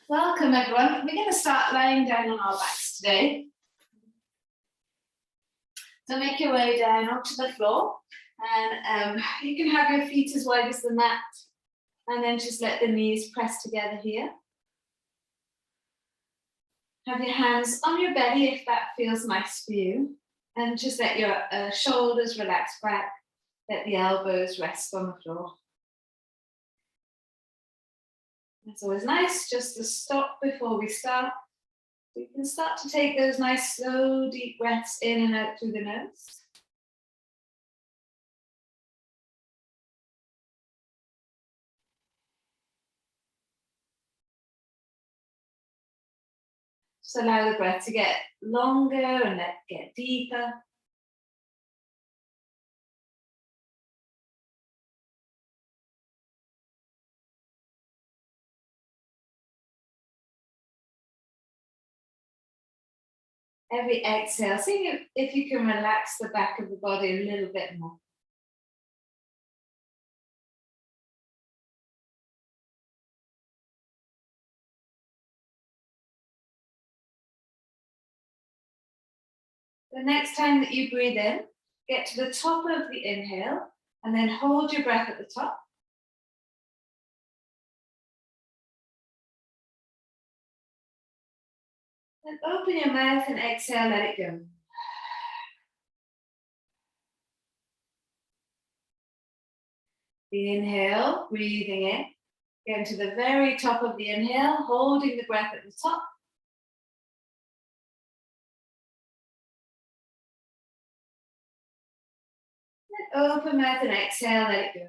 Welcome everyone. We're going to start lying down on our backs today. So make your way down onto the floor and you can have your feet as wide as the mat and then just let the knees press together here. Have your hands on your belly if that feels nice for you, and just let your shoulders relax back, let the elbows rest on the floor. It's always nice just to stop before we start. We can start to take those nice slow deep breaths in and out through the nose. Just allow the breath to get longer and let it get deeper. Every exhale, see if you can relax the back of the body a little bit more. The next time that you breathe in, get to the top of the inhale and then hold your breath at the top. Then open your mouth and exhale, let it go. The inhale, breathing in, getting to the very top of the inhale, holding the breath at the top. Then open mouth and exhale, let it go.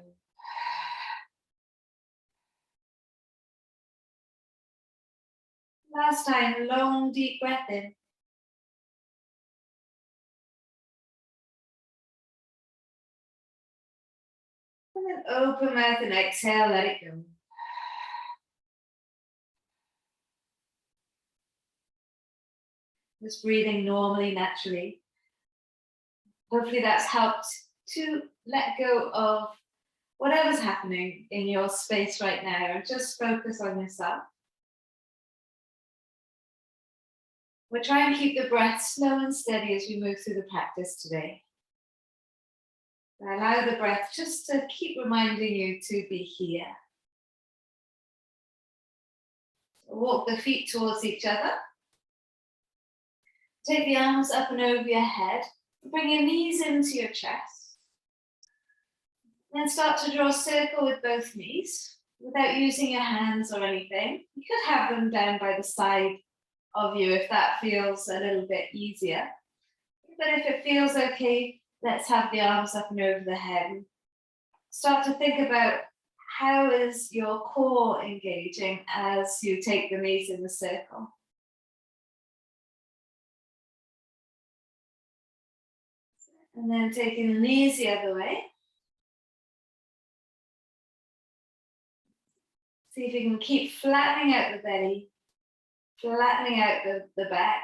Last time, long, deep breath in. And then open mouth and exhale, let it go. Just breathing normally, naturally. Hopefully that's helped to let go of whatever's happening in your space right now and just focus on yourself. We'll try and keep the breath slow and steady as we move through the practice today. Allow the breath just to keep reminding you to be here. Walk the feet towards each other. Take the arms up and over your head. Bring your knees into your chest. Then start to draw a circle with both knees without using your hands or anything. You could have them down by the side of you if that feels a little bit easier. But if it feels okay, let's have the arms up and over the head. Start to think about how is your core engaging as you take the knees in the circle. And then taking the knees the other way. See if you can keep flattening out the belly, flattening out the back.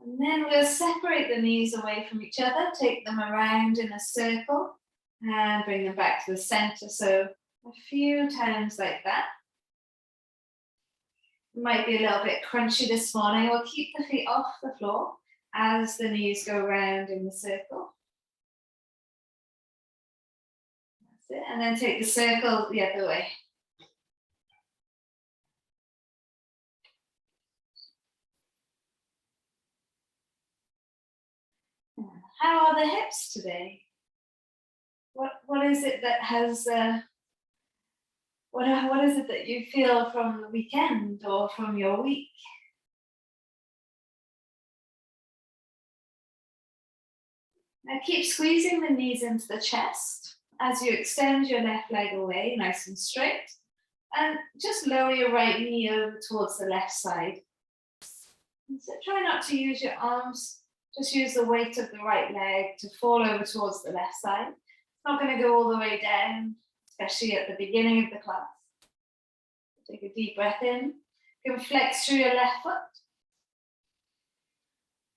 And then we'll separate the knees away from each other, take them around in a circle and bring them back to the center. So a few times like that. It might be a little bit crunchy this morning. We'll keep the feet off the floor as the knees go around in the circle. That's it. And then take the circle the other way. How are the hips today? What is it that has, what is it that you feel from the weekend or from your week? Now keep squeezing the knees into the chest as you extend your left leg away, nice and straight. And just lower your right knee over towards the left side. And so try not to use your arms. Just use the weight of the right leg to fall over towards the left side. It's not going to go all the way down, especially at the beginning of the class. Take a deep breath in. You can flex through your left foot.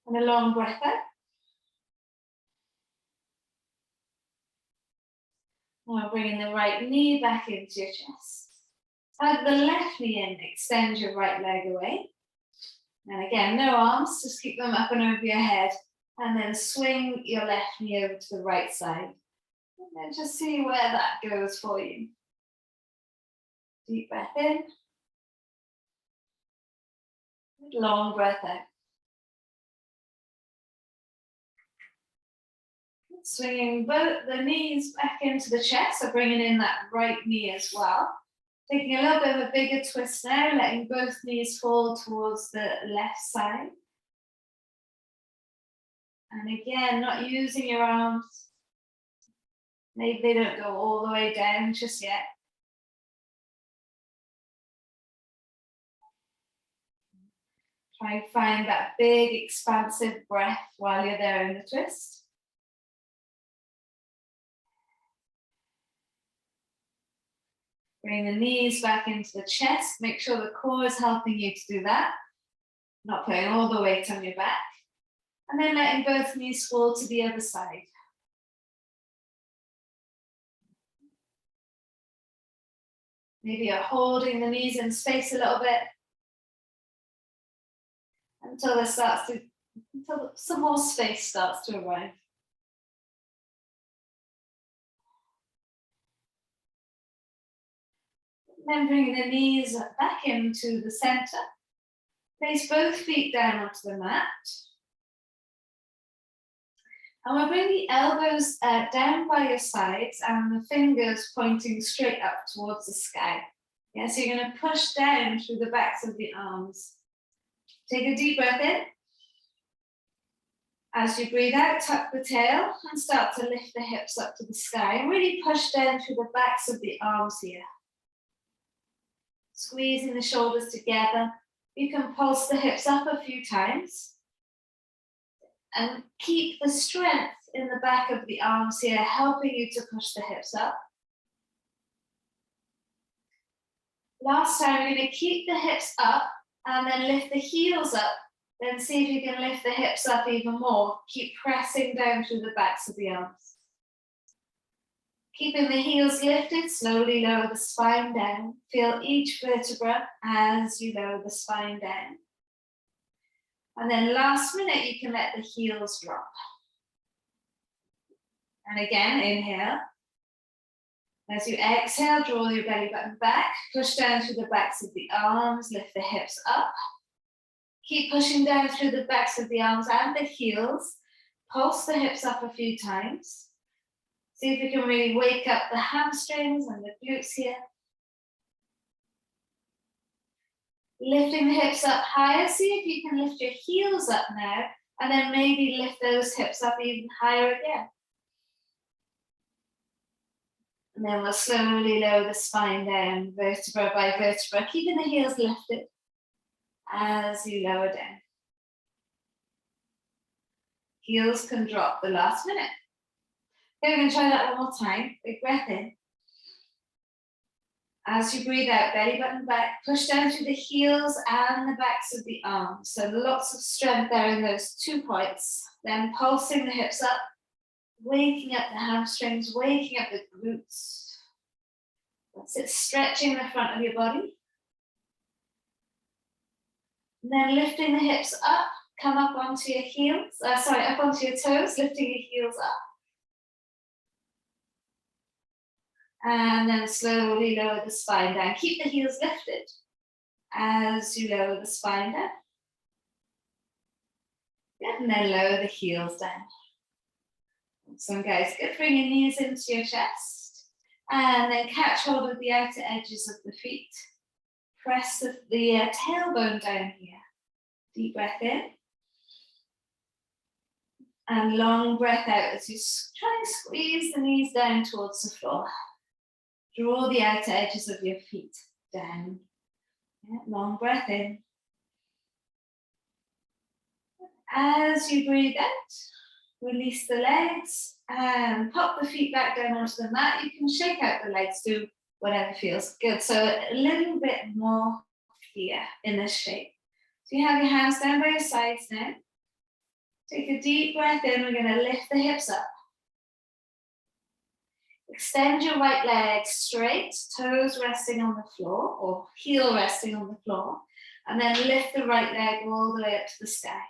And a long breath out. Now bringing the right knee back into your chest. Hug the left knee in, extend your right leg away. And again, no arms, just keep them up and over your head. And then swing your left knee over to the right side. And then just see where that goes for you. Deep breath in. Long breath out. Swinging both the knees back into the chest, so bringing in that right knee as well. Taking a little bit of a bigger twist now, letting both knees fall towards the left side. And again, not using your arms. Maybe they don't go all the way down just yet. Try and find that big, expansive breath while you're there in the twist. Bring the knees back into the chest. Make sure the core is helping you to do that. Not putting all the weight on your back. And then letting both knees fall to the other side. Maybe you're holding the knees in space a little bit until some more space starts to arrive. Then bring the knees back into the center. Place both feet down onto the mat. And we'll bring the elbows down by your sides and the fingers pointing straight up towards the sky. Yeah, so you're going to push down through the backs of the arms. Take a deep breath in. As you breathe out, tuck the tail and start to lift the hips up to the sky and really push down through the backs of the arms here. Squeezing the shoulders together. You can pulse the hips up a few times. And keep the strength in the back of the arms here, helping you to push the hips up. Last time, we're going to keep the hips up and then lift the heels up. Then see if you can lift the hips up even more. Keep pressing down through the backs of the arms. Keeping the heels lifted, slowly lower the spine down. Feel each vertebra as you lower the spine down. And then last minute, you can let the heels drop. And again, inhale. As you exhale, draw your belly button back. Push down through the backs of the arms. Lift the hips up. Keep pushing down through the backs of the arms and the heels. Pulse the hips up a few times. See if you can really wake up the hamstrings and the glutes here. Lifting the hips up higher. See if you can lift your heels up now, and then maybe lift those hips up even higher again. And then we'll slowly lower the spine down, vertebra by vertebra, keeping the heels lifted as you lower down. Heels can drop the last minute. Okay, we're going to try that one more time. Big breath in. As you breathe out, belly button back, push down through the heels and the backs of the arms. So lots of strength there in those 2 points. Then pulsing the hips up, waking up the hamstrings, waking up the glutes. That's it, stretching the front of your body. And then lifting the hips up, come up onto your heels, up onto your toes, lifting your heels up. And then slowly lower the spine down. Keep the heels lifted as you lower the spine down. And then lower the heels down. Awesome, guys. Good. Bring your knees into your chest. And then catch hold of the outer edges of the feet. Press the tailbone down here. Deep breath in. And long breath out as you try and squeeze the knees down towards the floor. Draw the outer edges of your feet down. Yeah, long breath in. As you breathe out, release the legs and pop the feet back down onto the mat. You can shake out the legs, do whatever feels good. So a little bit more here in this shape. So you have your hands down by your sides now. Take a deep breath in. We're going to lift the hips up. Extend your right leg straight, toes resting on the floor or heel resting on the floor, and then lift the right leg all the way up to the sky.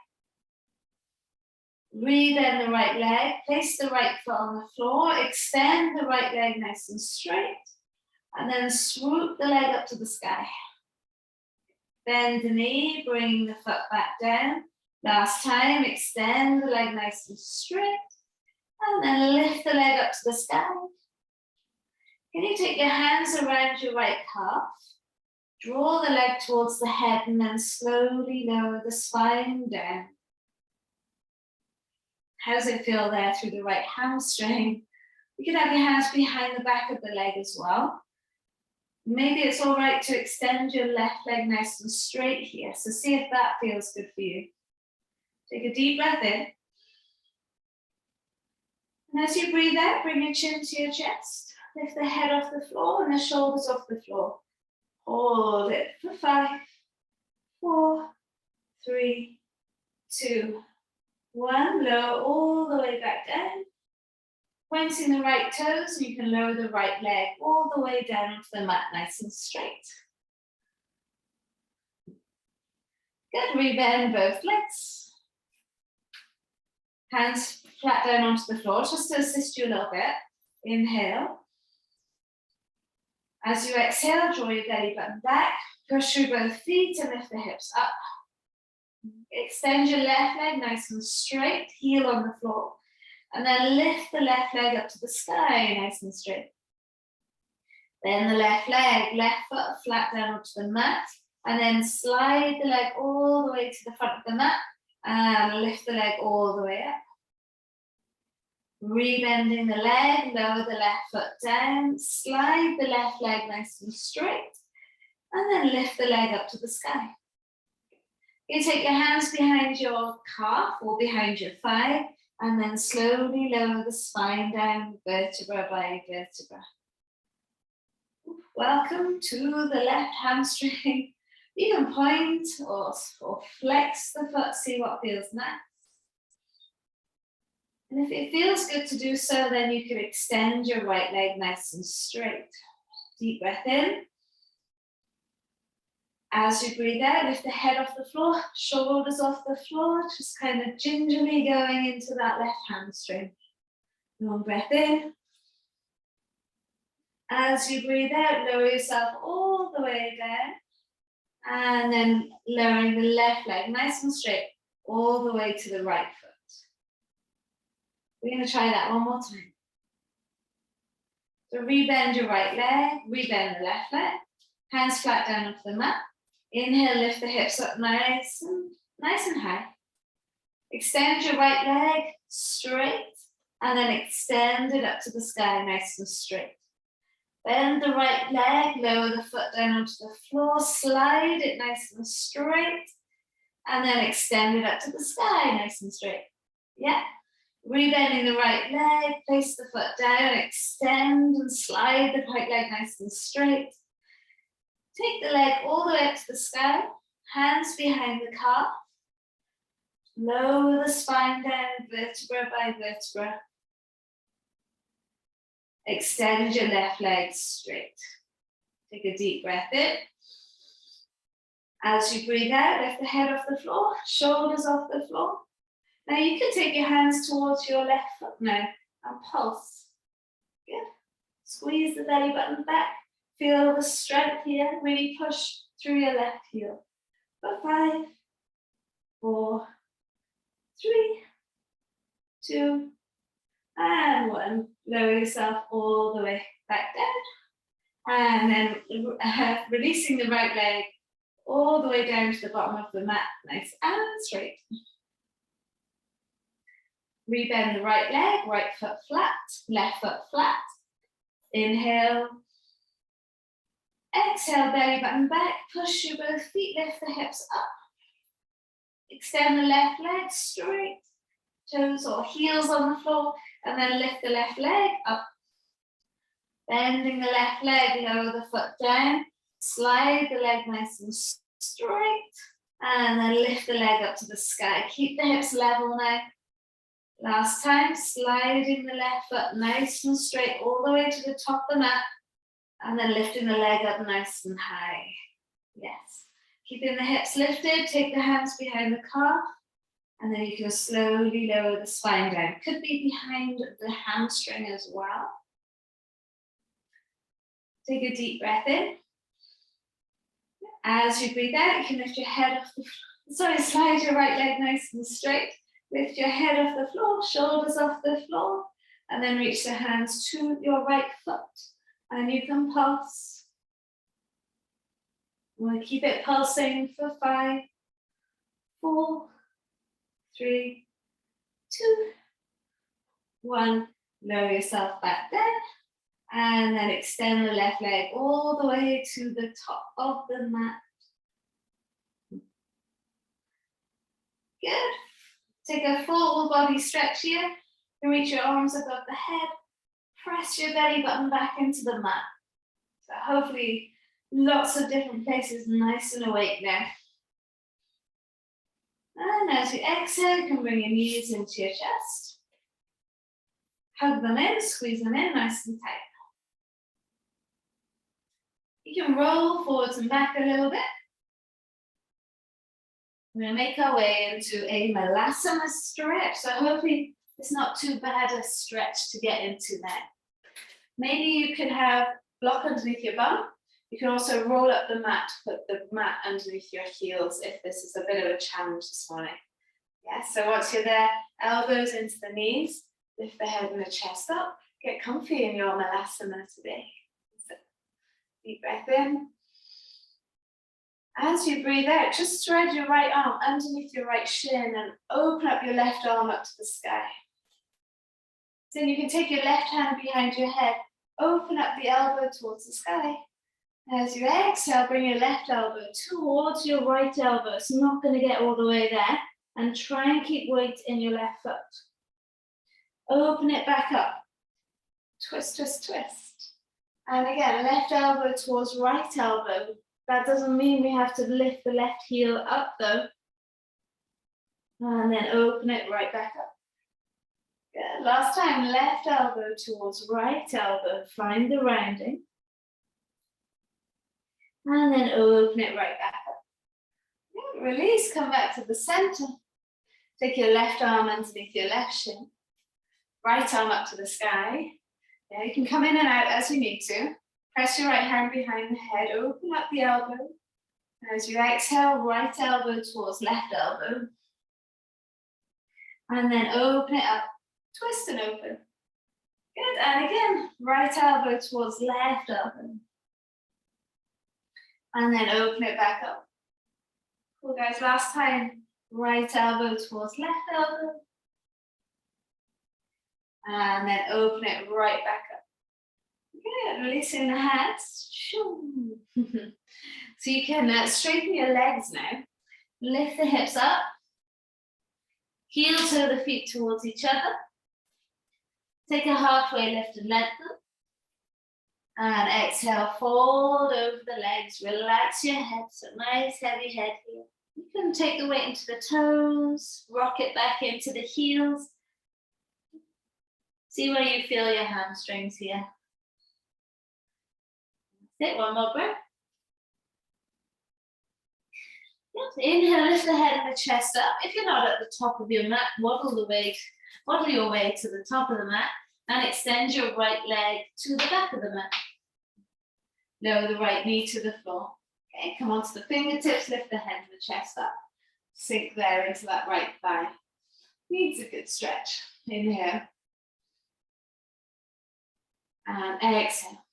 Rebend the right leg, place the right foot on the floor, extend the right leg nice and straight, and then swoop the leg up to the sky. Bend the knee, bring the foot back down. Last time, extend the leg nice and straight, and then lift the leg up to the sky. Can you take your hands around your right calf? Draw the leg towards the head and then slowly lower the spine down. How does it feel there through the right hamstring? You can have your hands behind the back of the leg as well. Maybe it's all right to extend your left leg nice and straight here. So see if that feels good for you. Take a deep breath in. And as you breathe out, bring your chin to your chest. Lift the head off the floor and the shoulders off the floor. Hold it for 5, 4, 3, 2, 1. Lower all the way back down. Pointing the right toes, you can lower the right leg all the way down onto the mat, nice and straight. Good, rebend both legs. Hands flat down onto the floor, just to assist you a little bit. Inhale. As you exhale, draw your belly button back, push through both feet and lift the hips up. Extend your left leg nice and straight, heel on the floor, and then lift the left leg up to the sky, nice and straight. Then the left leg, left foot flat down onto the mat, and then slide the leg all the way to the front of the mat, and lift the leg all the way up. Rebending the leg, lower the left foot down, slide the left leg nice and straight, and then lift the leg up to the sky. You take your hands behind your calf or behind your thigh, and then slowly lower the spine down, vertebra by vertebra. Welcome to the left hamstring. You can point or flex the foot, see what feels nice. And if it feels good to do so, then you can extend your right leg nice and straight. Deep breath in. As you breathe out, lift the head off the floor, shoulders off the floor, just kind of gingerly going into that left hamstring. Long breath in. As you breathe out, lower yourself all the way down. And then lowering the left leg nice and straight, all the way to the right foot. We're going to try that one more time. So rebend your right leg, rebend the left leg, hands flat down onto the mat. Inhale, lift the hips up nice and high. Extend your right leg straight, and then extend it up to the sky nice and straight. Bend the right leg, lower the foot down onto the floor, slide it nice and straight, and then extend it up to the sky nice and straight. Yeah. Rebending the right leg, place the foot down, extend and slide the right leg nice and straight. Take the leg all the way up to the sky, hands behind the calf. Lower the spine down, vertebra by vertebra. Extend your left leg straight. Take a deep breath in. As you breathe out, lift the head off the floor, shoulders off the floor. Now you can take your hands towards your left foot now and pulse. Good. Squeeze the belly button back. Feel the strength here. Really push through your left heel. For 5, 4, 3, 2, and 1. Lower yourself all the way back down. And then releasing the right leg all the way down to the bottom of the mat. Nice and straight. Rebend the right leg, right foot flat, left foot flat. Inhale. Exhale, belly button back. Push your both feet, lift the hips up. Extend the left leg straight. Toes or heels on the floor, and then lift the left leg up. Bending the left leg, lower the foot down. Slide the leg nice and straight. And then lift the leg up to the sky. Keep the hips level now. Last time, sliding the left foot nice and straight all the way to the top of the mat, and then lifting the leg up nice and high. Yes. Keeping the hips lifted, take the hands behind the calf, and then you can slowly lower the spine down. Could be behind the hamstring as well. Take a deep breath in. As you breathe out, you can lift your head off the floor. Slide your right leg nice and straight. Lift your head off the floor, shoulders off the floor, and then reach the hands to your right foot. And you can pulse. We'll keep it pulsing for 5, 4, 3, 2, 1. Lower yourself back down. And then extend the left leg all the way to the top of the mat. Good. Take a full body stretch here. You reach your arms above the head. Press your belly button back into the mat. So hopefully lots of different places, nice and awake now. And as you exhale, you can bring your knees into your chest. Hug them in, squeeze them in nice and tight. You can roll forwards and back a little bit. We're going to make our way into a Malasana stretch. So hopefully it's not too bad a stretch to get into now. Maybe you can have block underneath your bum. You can also roll up the mat, put the mat underneath your heels if this is a bit of a challenge this morning. Yeah, so once you're there, elbows into the knees, lift the head and the chest up. Get comfy in your Malasana today. So, deep breath in. As you breathe out, just spread your right arm underneath your right shin and open up your left arm up to the sky. Then you can take your left hand behind your head, open up the elbow towards the sky. As you exhale, bring your left elbow towards your right elbow. It's not going to get all the way there. And try and keep weight in your left foot. Open it back up. Twist, twist, twist. And again, left elbow towards right elbow. That doesn't mean we have to lift the left heel up though. And then open it right back up. Good. Last time, left elbow towards right elbow. Find the rounding. And then open it right back up. Good. Release, come back to the center. Take your left arm underneath your left shin. Right arm up to the sky. Yeah, you can come in and out as you need to. Press your right hand behind the head, open up the elbow. As you exhale, right elbow towards left elbow. And then open it up, twist and open. Good, and again, right elbow towards left elbow. And then open it back up. Cool guys, last time, right elbow towards left elbow. And then open it right back up. Good, releasing the hands. So you can straighten your legs now. Lift the hips up. Heel toe the feet towards each other. Take a halfway lift and let them. And exhale, fold over the legs. Relax your head, so nice heavy head here. You can take the weight into the toes, rock it back into the heels. See where you feel your hamstrings here. Take one more breath. Yes. Inhale, lift the head and the chest up. If you're not at the top of your mat, waddle your way to the top of the mat and extend your right leg to the back of the mat. Lower the right knee to the floor. Okay, come onto the fingertips, lift the head and the chest up. Sink there into that right thigh. Needs a good stretch. Inhale. And exhale.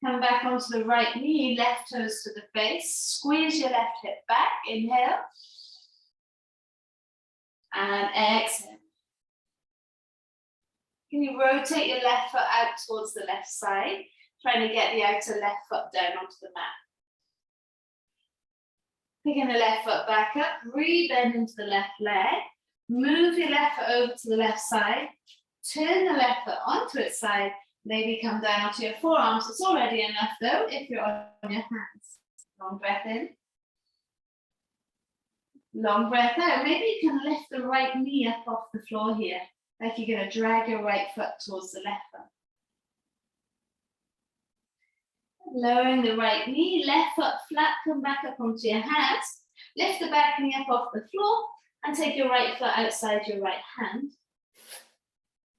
Come back onto the right knee, left toes to the face. Squeeze your left hip back. Inhale. And exhale. Can you rotate your left foot out towards the left side, trying to get the outer left foot down onto the mat. Picking the left foot back up, re-bend into the left leg. Move your left foot over to the left side. Turn the left foot onto its side. Maybe come down onto your forearms. It's already enough though if you're on your hands. Long breath in. Long breath out. Maybe you can lift the right knee up off the floor here, like you're going to drag your right foot towards the left foot. Lowering the right knee, left foot flat, come back up onto your hands. Lift the back knee up off the floor and take your right foot outside your right hand.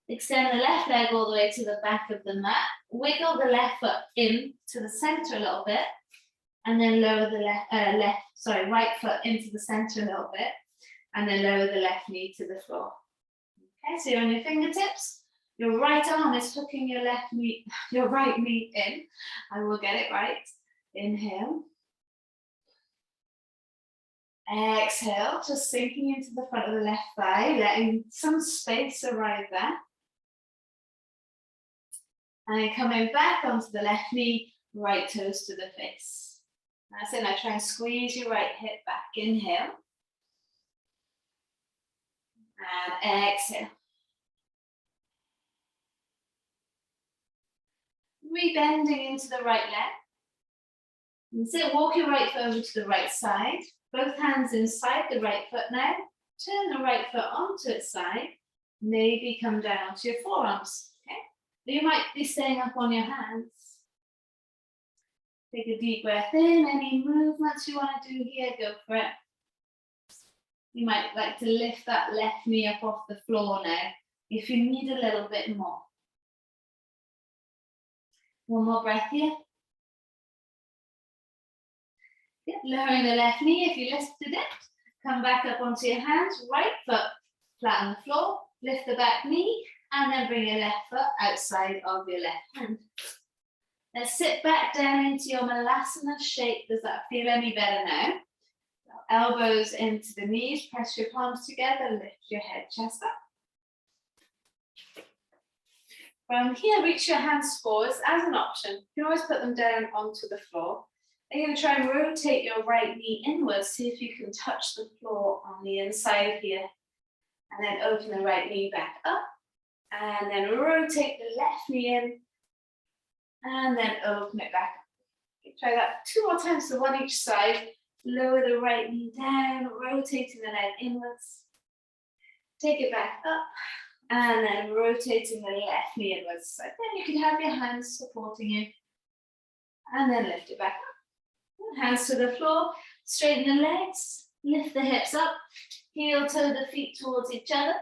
Extend the left leg all the way to the back of the mat. Wiggle the left foot in to the center a little bit, and then lower the right foot into the center a little bit, and then lower the left knee to the floor. Okay, so you're on your fingertips. Your right arm is hooking your right knee in. I will get it right. Inhale. Exhale, just sinking into the front of the left thigh, letting some space arrive there. And then coming back onto the left knee, right toes to the face. That's it. Now try and squeeze your right hip back. Inhale. And exhale. Rebending into the right leg. And sit, walk your right foot over to the right side. Both hands inside the right foot now. Turn the right foot onto its side. Maybe come down onto your forearms. Okay? You might be staying up on your hands. Take a deep breath in. Any movements you want to do here, go for it. You might like to lift that left knee up off the floor now, if you need a little bit more. One more breath here. Yep, lowering the left knee if you lifted it. Come back up onto your hands, right foot flat on the floor. Lift the back knee and then bring your left foot outside of your left hand. Let's sit back down into your Malasana shape. Does that feel any better now? Elbows into the knees, press your palms together, lift your head, chest up. From here, reach your hands forwards as an option. You can always put them down onto the floor. You're going to try and rotate your right knee inwards, see if you can touch the floor on the inside here. And then open the right knee back up. And then rotate the left knee in. And then open it back up. Try that 2 more times, so one each side. Lower the right knee down, rotating the leg inwards. Take it back up. And then rotating the left knee inwards. So then you can have your hands supporting you. And then lift it back up. Hands to the floor. Straighten the legs. Lift the hips up. Heel toe the feet towards each other.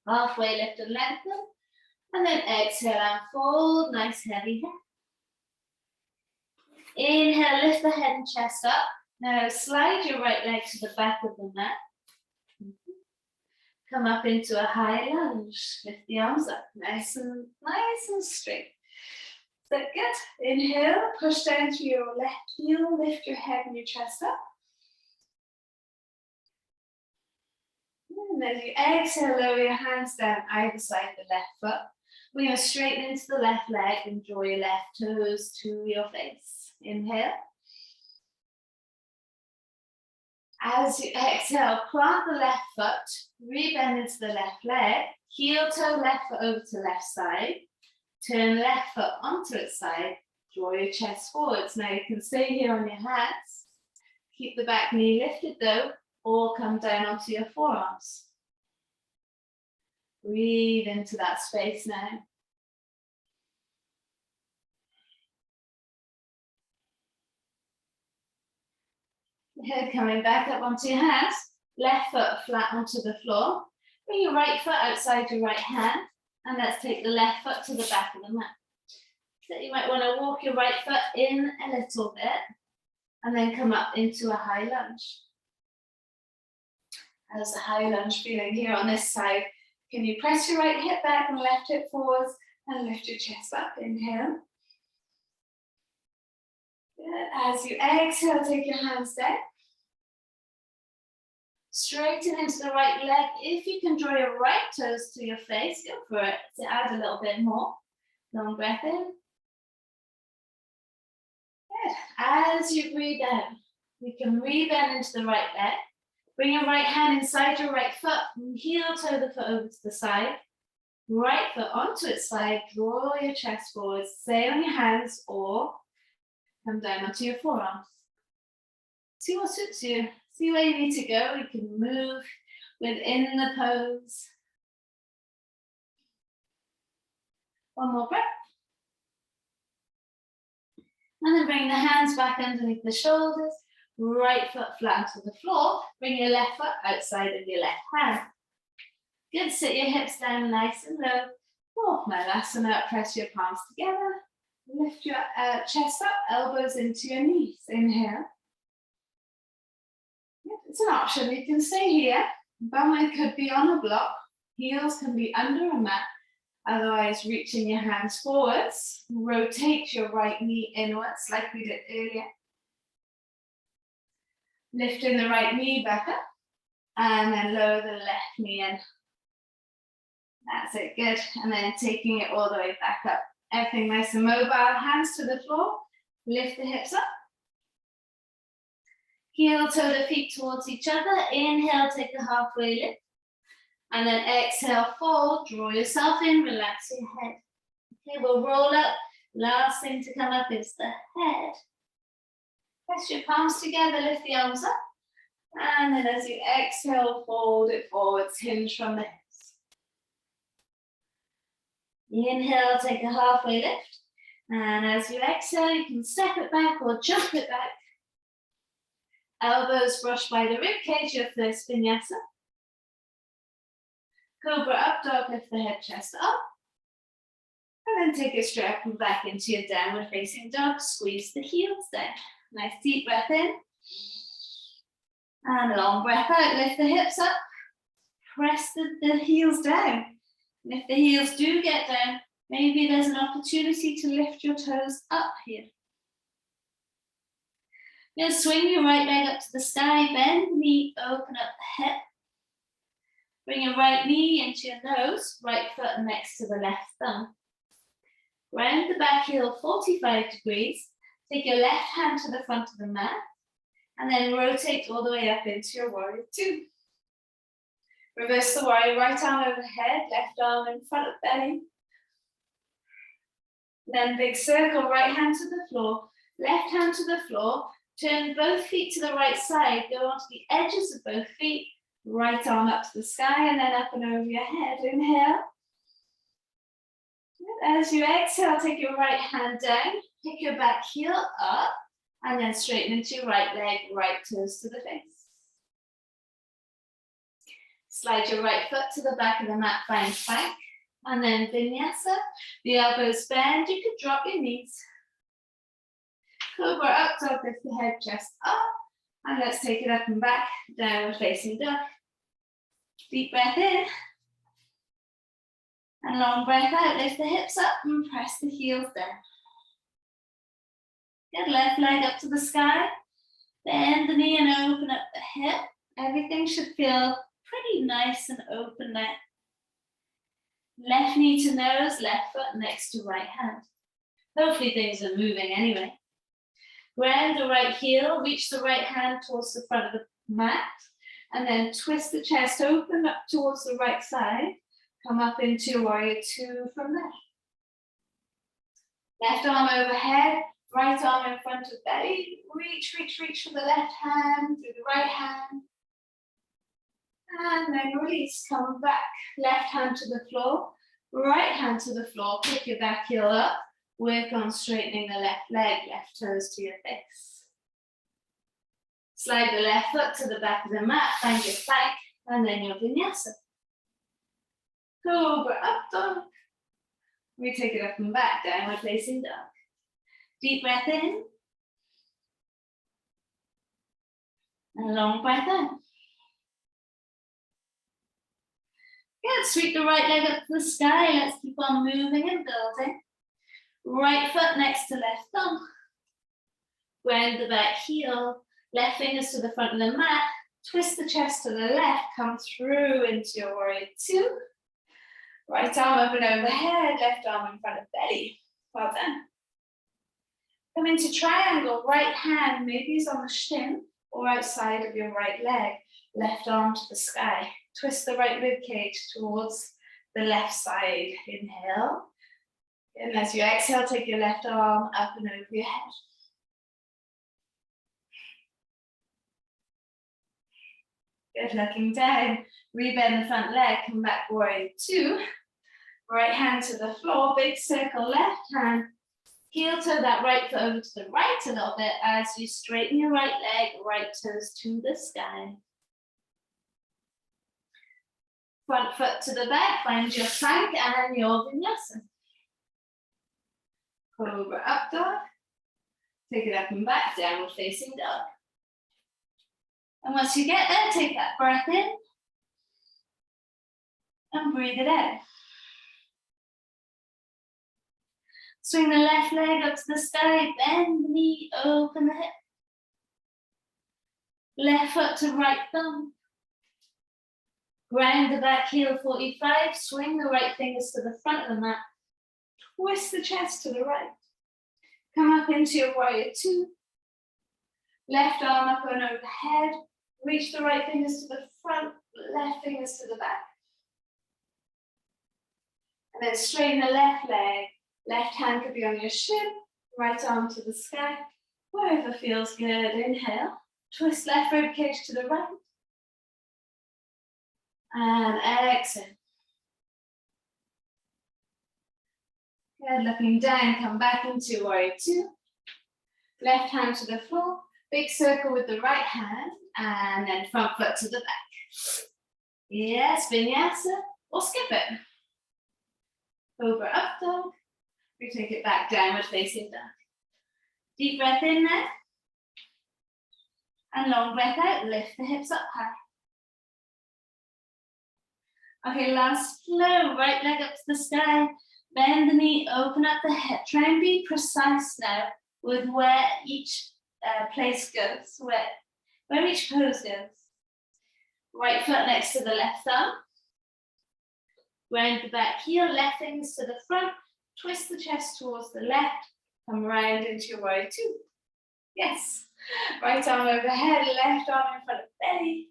Halfway lift and lengthen. And then exhale and fold. Nice heavy head. Inhale, lift the head and chest up. Now slide your right leg to the back of the mat. Come up into a high lunge. Lift the arms up, nice and straight. Is that good? Inhale, push down to your left heel, lift your head and your chest up. And then you exhale, lower your hands down either side the left foot. We're going to straighten into the left leg and draw your left toes to your face. Inhale. As you exhale, plant the left foot, rebend into the left leg, heel toe left foot over to left side, turn left foot onto its side, draw your chest forwards. Now you can stay here on your hands, keep the back knee lifted though, or come down onto your forearms. Breathe into that space now. Head coming back up onto your hands, left foot flat onto the floor. Bring your right foot outside your right hand, and let's take the left foot to the back of the mat. So you might want to walk your right foot in a little bit, and then come up into a high lunge. How's the high lunge feeling here on this side? Can you press your right hip back and left hip forwards, and lift your chest up? Inhale. Good. As you exhale, take your hands down. Straighten into the right leg. If you can draw your right toes to your face, go for it. To add a little bit more. Long breath in. Good. As you breathe out, you can rebend into the right leg. Bring your right hand inside your right foot. Heel toe the foot over to the side. Right foot onto its side. Draw your chest forward. Stay on your hands or come down onto your forearms. See what suits you. See where you need to go. You can move within the pose. One more breath. And then bring the hands back underneath the shoulders. Right foot flat to the floor. Bring your left foot outside of your left hand. Good, sit your hips down nice and low. Oh, Malasana, press your palms together. Lift your chest up, elbows into your knees. Inhale. It's an option, you can stay here. Bum could be on a block. Heels can be under a mat. Otherwise, reaching your hands forwards. Rotate your right knee inwards like we did earlier. Lifting the right knee back up. And then lower the left knee in. That's it, good. And then taking it all the way back up. Everything nice and mobile. Hands to the floor. Lift the hips up. Heel toe the feet towards each other. Inhale, take a halfway lift. And then exhale, fold. Draw yourself in, relax your head. Okay, we'll roll up. Last thing to come up is the head. Press your palms together, lift the arms up. And then as you exhale, fold it forwards, hinge from the hips. Inhale, take a halfway lift. And as you exhale, you can step it back or jump it back. Elbows brush by the ribcage, your first vinyasa. Cobra up dog, lift the head, chest up. And then take it straight up and back into your downward facing dog. Squeeze the heels down. Nice deep breath in. And long breath out, lift the hips up. Press the heels down. And if the heels do get down, maybe there's an opportunity to lift your toes up here. You're going to swing your right leg up to the sky, bend the knee, open up the hip. Bring your right knee into your nose, right foot next to the left thumb. Round the back heel 45 degrees. Take your left hand to the front of the mat and then rotate all the way up into your warrior two. Reverse the warrior, right arm overhead, left arm in front of belly. Then big circle, right hand to the floor, left hand to the floor. Turn both feet to the right side, go onto the edges of both feet, right arm up to the sky and then up and over your head. Inhale. As you exhale, take your right hand down, pick your back heel up, and then straighten into your right leg, right toes to the face. Slide your right foot to the back of the mat, find plank, and then vinyasa. The elbows bend, you can drop your knees. Cobra up dog, lift the head, chest up, and let's take it up and back, downward facing dog. Deep breath in. And long breath out, lift the hips up and press the heels down. Good, left leg up to the sky. Bend the knee and open up the hip. Everything should feel pretty nice and open there. Left knee to nose, left foot next to right hand. Hopefully things are moving anyway. Ground the right heel, reach the right hand towards the front of the mat, and then twist the chest open up towards the right side. Come up into warrior two from there. Left arm overhead, right arm in front of belly. Reach, reach, reach for the left hand, through the right hand. And then release, come back. Left hand to the floor, right hand to the floor. Pick your back heel up. Work on straightening the left leg, left toes to your face. Slide the left foot to the back of the mat, find your plank, and then your vinyasa. Cobra up dog. We take it up and back, downward facing dog. Deep breath in. And long breath out. Good, sweep the right leg up to the sky. Let's keep on moving and building. Right foot next to left thumb. Ground the back heel. Left fingers to the front of the mat. Twist the chest to the left. Come through into your warrior two. Right arm up and overhead, left arm in front of belly. Well done. Come into triangle, right hand maybe is on the shin or outside of your right leg. Left arm to the sky. Twist the right rib cage towards the left side. Inhale. And as you exhale, take your left arm up and over your head. Good, looking down. Rebend the front leg, come back, warrior two. Right hand to the floor, big circle, left hand. Heel toe that right foot over to the right a little bit as you straighten your right leg, right toes to the sky. Front foot to the back, find your plank and your vinyasa. Cobra up dog. Take it up and back, downward facing dog. And once you get there, take that breath in and breathe it out. Swing the left leg up to the sky, bend the knee, open the hip. Left foot to right thumb. Ground the back heel 45, swing the right fingers to the front of the mat. Twist the chest to the right. Come up into your warrior two. Left arm up and overhead. Reach the right fingers to the front, left fingers to the back. And then straighten the left leg. Left hand could be on your shin, right arm to the sky, wherever feels good. Inhale, twist left rib cage to the right. And exhale. Good, looking down, come back into warrior two. Left hand to the floor, big circle with the right hand, and then front foot to the back. Yes, vinyasa, or skip it. Cobra up dog. We take it back, downward facing dog. Deep breath in there. And long breath out, lift the hips up high. Okay, last flow, right leg up to the sky. Bend the knee, open up the hip. Try and be precise now with where each place goes, where each pose goes. Right foot next to the left thumb. Round the back heel, left fingers to the front. Twist the chest towards the left. Come round into your warrior two. Yes. Right arm overhead, left arm in front of belly.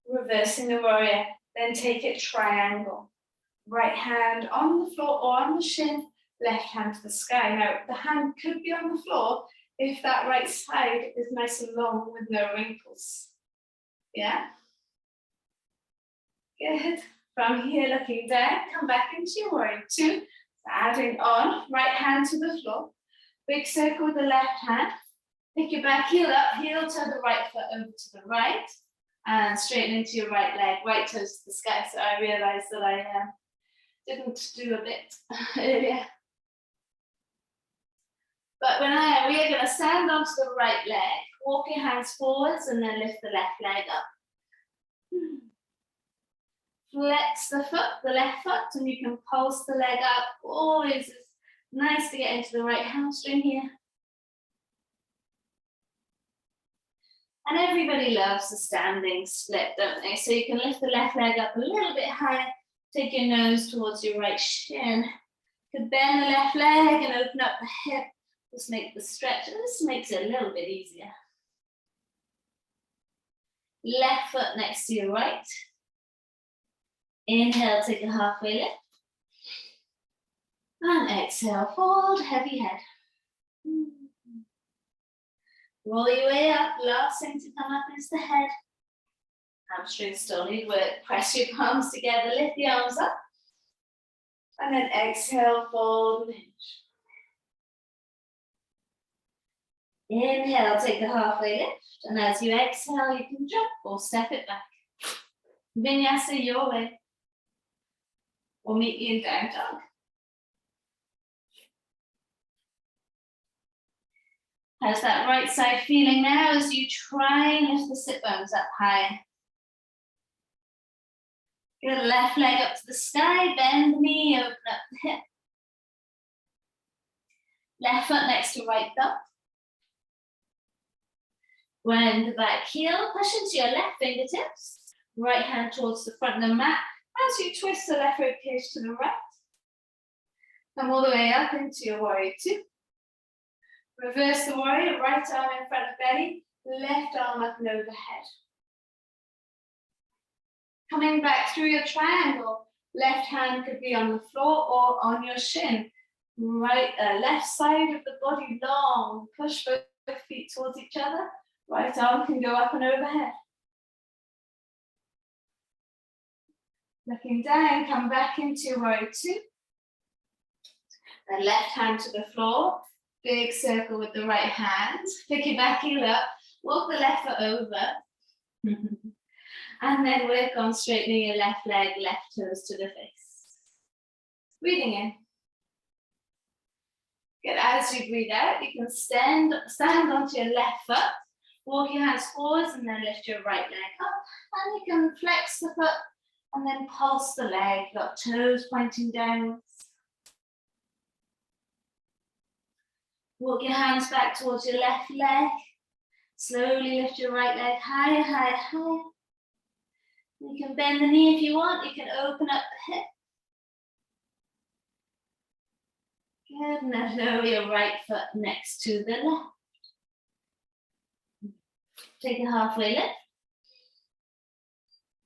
Reversing the warrior. Then take it triangle. Right hand on the floor or on the shin. Left hand to the sky. Now, the hand could be on the floor if that right side is nice and long with no wrinkles. Yeah? Good. From here, looking down, come back into your warrior two. Adding on, right hand to the floor. Big circle with the left hand. Pick your back heel up, heel to the right foot over to the right. And straighten into your right leg, right toes to the sky. So I realized that I didn't do a bit earlier. But we are going to stand onto the right leg, walk your hands forwards and then lift the left leg up. Flex the foot, the left foot, and you can pulse the leg up. Always is nice to get into the right hamstring here. And everybody loves the standing split, don't they? So you can lift the left leg up a little bit higher, take your nose towards your right shin. You could bend the left leg and open up the hip. Just make the stretch, and this makes it a little bit easier. Left foot next to your right. Inhale, take a halfway lift. And exhale, fold, heavy head. Roll your way up, last thing to come up is the head. Hamstrings still need work. Press your palms together, lift the arms up. And then exhale, fold and hinge. Inhale, take a halfway lift. And as you exhale, you can jump or step it back. Vinyasa your way. Or meet you in down dog. How's that right side feeling now as you try and lift the sit bones up high? Good, left leg up to the sky, bend the knee, open up the hip. Left foot next to right thumb. Round the back heel, push into your left fingertips. Right hand towards the front of the mat. As you twist the left rib cage to the right. Come all the way up into your warrior two. Reverse the warrior, right arm in front of belly, left arm up and overhead. Coming back through your triangle, left hand could be on the floor or on your shin. Right, left side of the body long, push both feet towards each other. Right arm can go up and overhead. Looking down, come back into warrior two. Then left hand to the floor. Big circle with the right hand. Pick your back heel up. Walk the left foot over. And then work on straightening your left leg, left toes to the face. Breathing in. Good. As you breathe out, you can stand onto your left foot. Walk your hands forwards and then lift your right leg up. And you can flex the foot and then pulse the leg. Got toes pointing downwards. Walk your hands back towards your left leg. Slowly lift your right leg higher, higher, higher. You can bend the knee if you want. You can open up the hip. Good. Now lower your right foot next to the left. Take a halfway lift.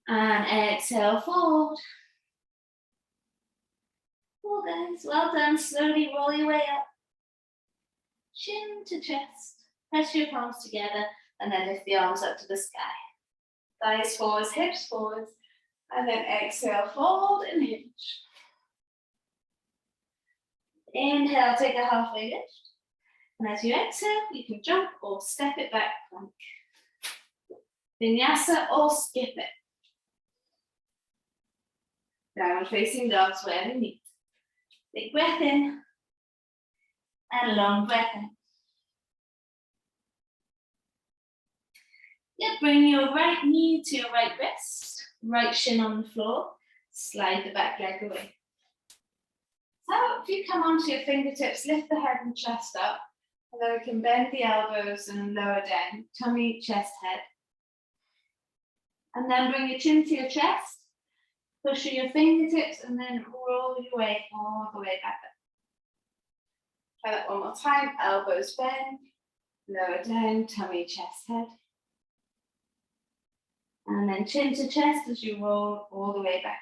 And exhale, forward. Cool, guys. Well done. Slowly roll your way up. Chin to chest. Press your palms together and then lift the arms up to the sky. Thighs forwards, hips forwards. And then exhale, fold and hinge. Inhale, take a halfway lift. And as you exhale, you can jump or step it back, plank. Vinyasa or skip it. Downward facing dogs where we meet. Big breath in. And long breath in. Yeah, bring your right knee to your right wrist. Right shin on the floor. Slide the back leg away. So if you come onto your fingertips, lift the head and chest up. And then we can bend the elbows and lower down. Tummy, chest, head. And then bring your chin to your chest. Push your fingertips and then roll your way all the way back up. Try that one more time. Elbows bend. Lower down, tummy, chest, head. And then chin to chest as you roll all the way back up.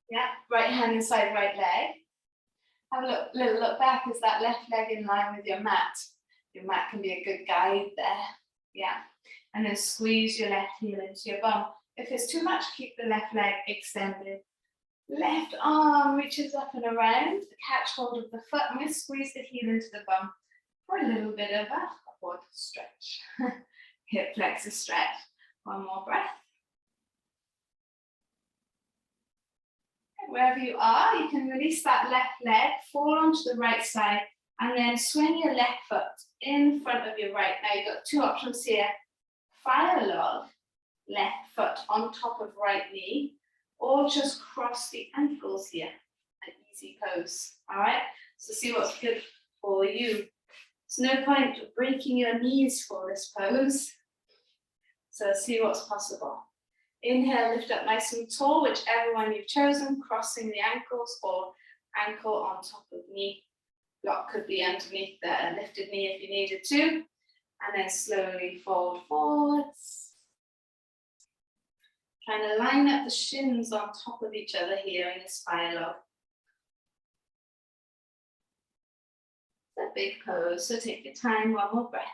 Yeah, right hand inside right leg. Have a little look back. Is that left leg in line with your mat? Your mat can be a good guide there. Yeah. And then squeeze your left heel into your bum. If it's too much, keep the left leg extended. Left arm reaches up and around. Catch hold of the foot and we squeeze the heel into the bum for a little bit of a upward stretch. Hip flexor stretch. One more breath. Wherever you are, you can release that left leg, fall onto the right side, and then swing your left foot in front of your right. Now you've got two options here. Fire log, left foot on top of right knee, or just cross the ankles here. An easy pose. All right. So see what's good for you. There's no point breaking your knees for this pose. So see what's possible. Inhale, lift up nice and tall, whichever one you've chosen, crossing the ankles or ankle on top of knee. Block could be underneath the lifted knee if you needed to. And then slowly fold forwards. Trying to line up the shins on top of each other here in this fire log. It's a big pose, so take your time, one more breath.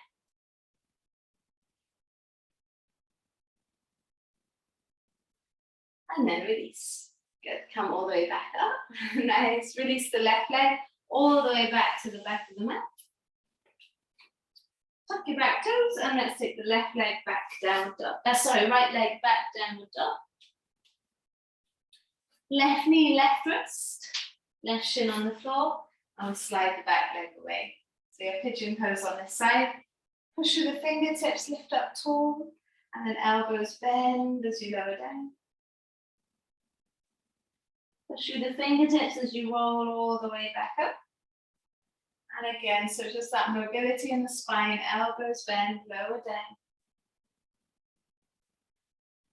And then release. Good, come all the way back up. Nice, release the left leg all the way back to the back of the mat. Tuck your back toes and let's take the left leg back, downward dog. Right leg back, downward dog. Left knee, left wrist, left shin on the floor, and slide the back leg away. So your pigeon pose on this side. Push through the fingertips, lift up tall, and then elbows bend as you lower down. Push through the fingertips as you roll all the way back up. And again, so just that mobility in the spine, elbows bend, lower down.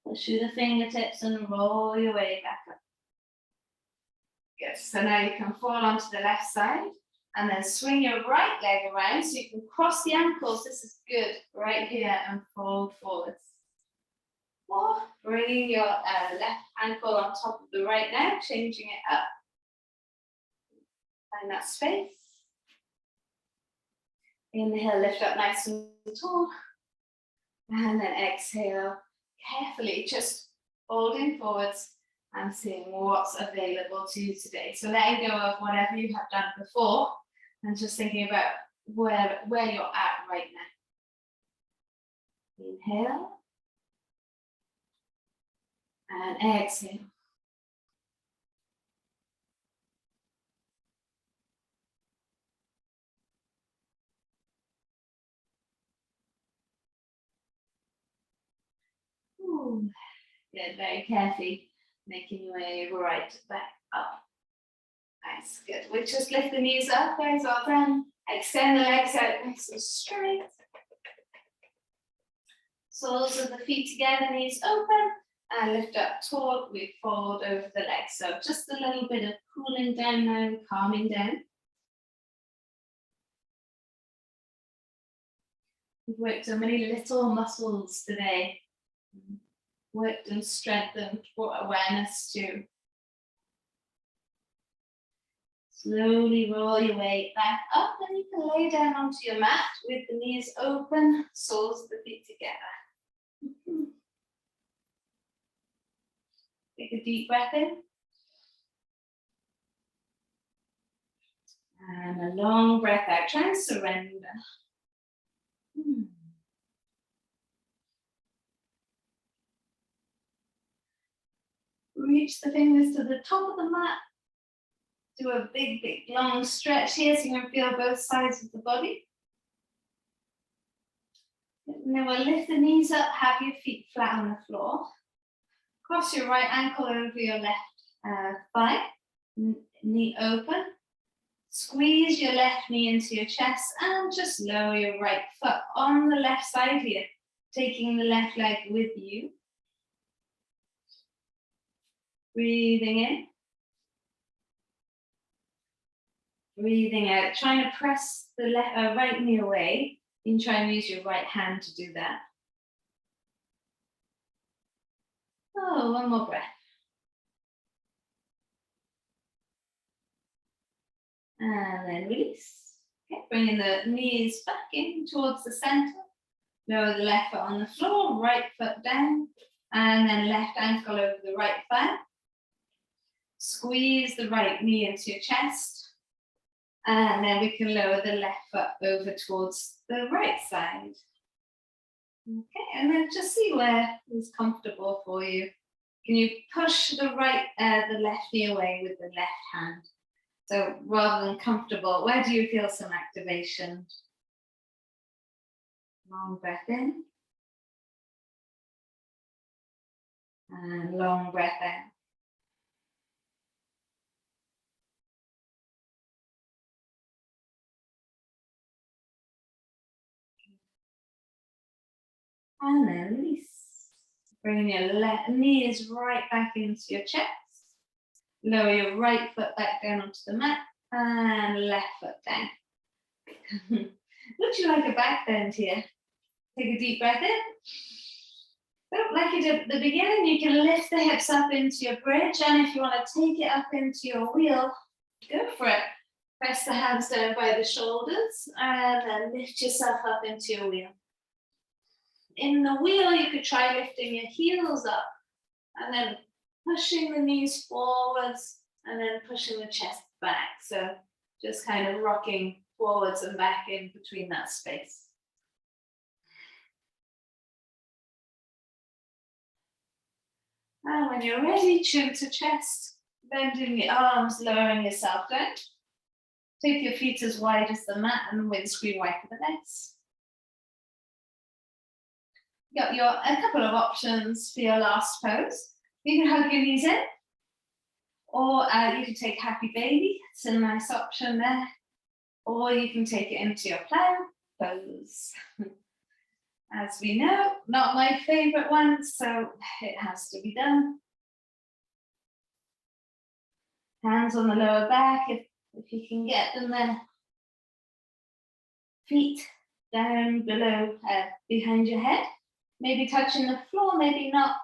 Push through the fingertips and roll your way back up. Good, so now you can fall onto the left side and then swing your right leg around so you can cross the ankles. This is good, right here, and fold forwards. Or bringing your left ankle on top of the right now, changing it up. Find that space. Inhale, lift up nice and tall. And then exhale, carefully just folding forwards and seeing what's available to you today. So letting go of whatever you have done before and just thinking about where you're at right now. Inhale and exhale. Ooh. Good, very carefully making your way right back up. Nice, good. We just lift the knees up, guys, well done. Extend the legs out nice and straight. Soles of the feet together, knees open, and lift up tall. We fold over the legs. So just a little bit of cooling down now, calming down. We've worked on many little muscles today. Worked and strengthened, brought awareness to. Slowly roll your way back up, and you can lay down onto your mat with the knees open, soles of the feet together. Take a deep breath in. And a long breath out. Try and surrender. Reach the fingers to the top of the mat. Do a big, long stretch here so you can feel both sides of the body. And then we'll lift the knees up, have your feet flat on the floor. Cross your right ankle over your left thigh, knee open. Squeeze your left knee into your chest and just lower your right foot on the left side here, taking the left leg with you. Breathing in. Breathing out, trying to press the right knee away. You can try and use your right hand to do that. Oh, one more breath. And then release. Okay, bringing the knees back in towards the center. Lower the left foot on the floor, right foot down. And then left ankle over the right thigh. Squeeze the right knee into your chest. And then we can lower the left foot over towards the right side. Okay, and then just see where is comfortable for you. Can you push the left knee away with the left hand? So rather than comfortable, where do you feel some activation? Long breath in. And long breath out. And then release. Bring your left knees right back into your chest. Lower your right foot back down onto the mat and left foot down. Would you like a back bend here? Take a deep breath in. So like you did at the beginning, you can lift the hips up into your bridge, and if you want to take it up into your wheel, go for it. Press the hands down by the shoulders and then lift yourself up into your wheel. In the wheel, you could try lifting your heels up and then pushing the knees forwards and then pushing the chest back. So just kind of rocking forwards and back in between that space. And when you're ready, chin to chest, bending the arms, lowering yourself down. Take your feet as wide as the mat and windscreen wide for the legs. Got a couple of options for your last pose. You can hug your knees in, or you can take happy baby. It's a nice option there. Or you can take it into your plow pose. As we know, not my favorite one, so it has to be done. Hands on the lower back, if you can get them there. Feet down below, behind your head. Maybe touching the floor, maybe not,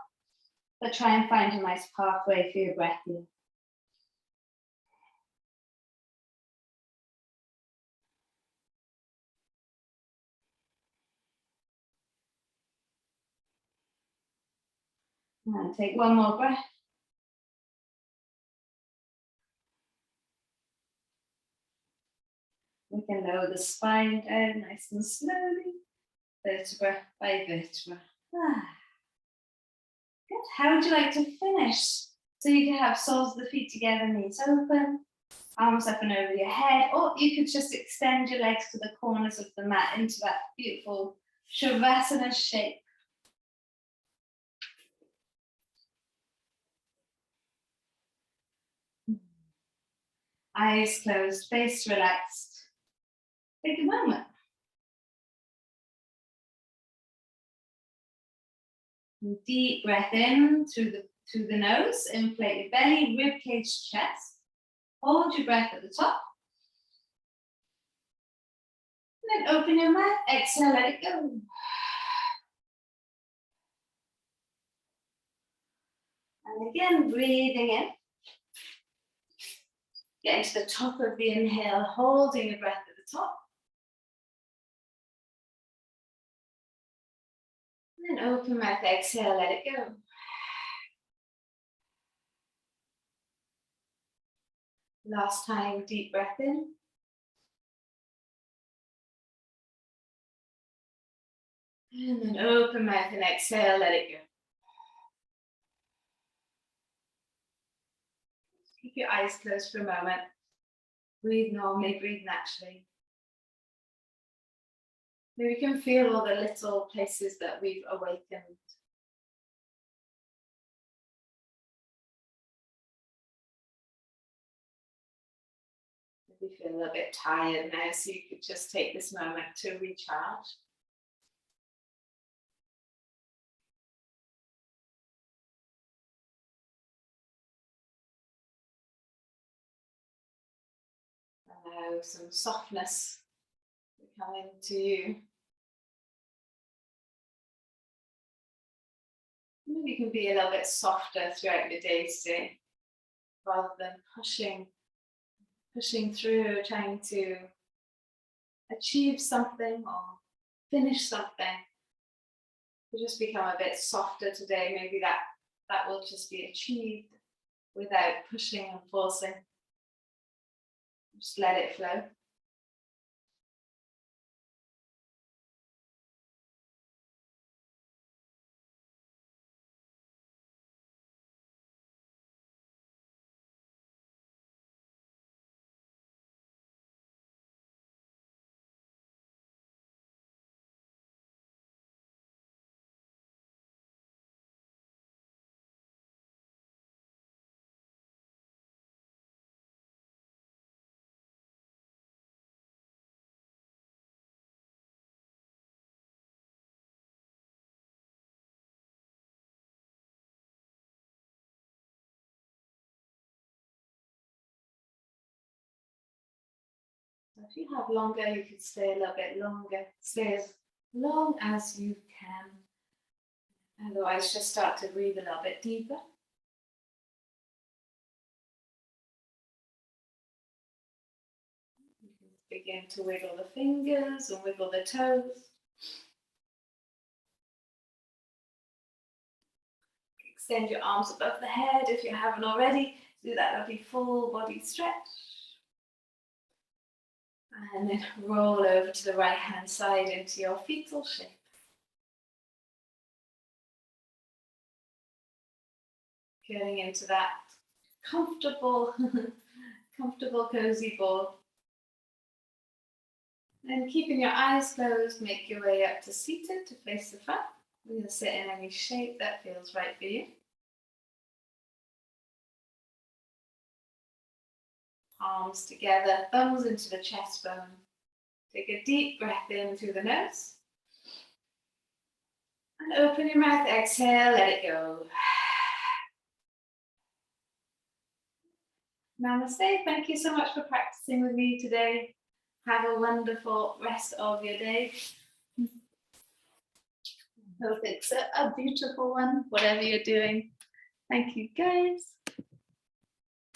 but try and find a nice pathway for your breath here. And take one more breath. We can lower the spine down nice and slowly, vertebra by vertebra. Good. How would you like to finish? So you can have soles of the feet together, knees open, arms up and over your head, or you could just extend your legs to the corners of the mat into that beautiful Shavasana shape. Eyes closed, face relaxed. Take a moment. Deep breath in through the nose, inflate your belly, rib cage, chest. Hold your breath at the top. And then open your mouth, exhale, let it go. And again, breathing in. Get to the top of the inhale, holding your breath at the top. And then open mouth, exhale, let it go. Last time, deep breath in. And then open mouth and exhale, let it go. Keep your eyes closed for a moment. Breathe normally, breathe naturally. Maybe you can feel all the little places that we've awakened. Maybe feel a little bit tired now, so you could just take this moment to recharge. Allow some softness to come into you. Maybe you can be a little bit softer throughout your day today, rather than pushing through, trying to achieve something or finish something. You just become a bit softer today. Maybe that will just be achieved without pushing and forcing. Just let it flow. So if you have longer, you could stay a little bit longer. Stay as long as you can. Otherwise, just start to breathe a little bit deeper. You can begin to wiggle the fingers and wiggle the toes. Extend your arms above the head if you haven't already. Do that lovely full body stretch. And then roll over to the right hand side into your fetal shape. Getting into that comfortable, cozy ball. Then keeping your eyes closed, make your way up to seated to face the front. We're going to sit in any shape that feels right for you. Palms together, thumbs into the chest bone. Take a deep breath in through the nose. And open your mouth, exhale, let it go. Namaste. Thank you so much for practicing with me today. Have a wonderful rest of your day. Hope it's a beautiful one, whatever you're doing. Thank you, guys.